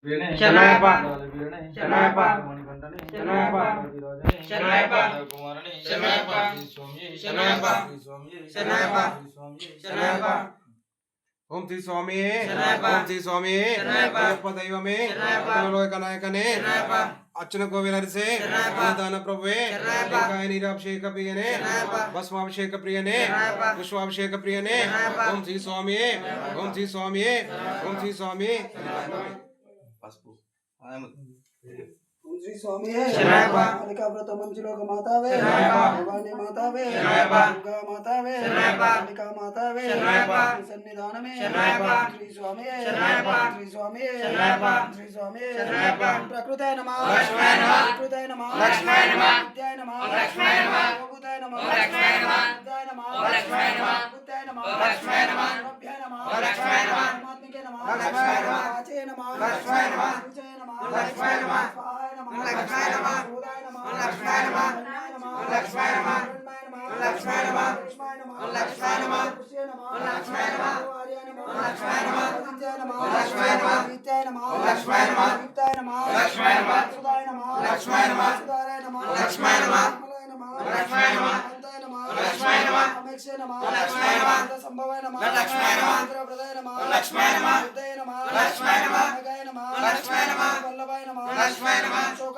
శనయప శనయప శనయప శనయప కుమారుని శనయప స్వామి శనయప శనయప శనయప ఓం శ్రీ స్వామి శనయప ఓం శ్రీ స్వామి శనయప అయ్యప్ప దైవమే శనయప లోక నాయకనే శనయప అర్చన కోవిలరిసే శనయప దాన ప్రభువే శనయప లింగాయ నీరాభిషేక ప్రియనే శనయప భస్మాభిషేక ప్రియనే శనయప పుష్పాభిషేక ప్రియనే శనయప ఓం శ్రీ స్వామి ఓం శ్రీ స్వామి ఓం శ్రీ స్వామి పసుపు ఓం శ్రీ స్వామి శనయప కాళికావ్రత మంచులోక మాతావే శనయప భవానీ మాతావే శనయప దుర్గా మాతావే శనయప కాళికా మాతావే శనయప సన్నిధానమే శనయప శ్రీ స్వామి శనయప శ్రీ స్వామి శనయప శ్రీ స్వామి శనయప ప్రకృతాయ నమః లక్ష్మాయ నమః ప్రకృతాయ నమః లక్ష్మాయ నమః విద్యాయ నమః లక్ష్మాయ నమః భూతాయ నమః లక్ష్మాయ నమః విద్యాయ నమః లక్ష్మాయ నమః బుద్ధాయ నమః లక్ష్మాయ నమః రభ్యాయ నమః లక్ష్మాయ నమః పరమాత్మికే నమః లక్ష్మాయ నమః వాచే నమః లక్ష్మాయ నమః సూచయ నమః లక్ష్మాయ నమః స్వాహాయ నమః లక్ష్మాయ నమః భూతాయ నమః లక్ష్మాయ నమః లక్ష్మాయ నమః లక్ష్మాయ నమః లక్ష్మాయ నమః లక్ష్మాయ నమః కృష్య నమః లక్ష్మాయ నమః ఆర్య నమః లక్ష్మాయ నమః విద్యాయ నమః లక్ష్మాయ నమః విద్యాయ నమః లక్ష్మాయ నమః విద్యాయ నమః లక్ష్మాయ నమః సుధాయ నమః లక్ష్మాయ నమః సుధారాయ నమః లక్ష్మాయ నమః కమలాయ నమః లక్ష్మాయ నమః అనంతాయ నమః లక్ష్మాయ నమః అమేక్షయ నమః లక్ష్మాయ నమః సంభవాయ నమః లక్ష్మాయ నమః ఇంద్రప్రదాయ నమః లక్ష్మాయ నమః విద్యాయ నమః లక్ష్మాయ నమః నాగాయ నమః లక్ష్మాయ నమః వల్లభాయ నమః లక్ష్మాయ నమః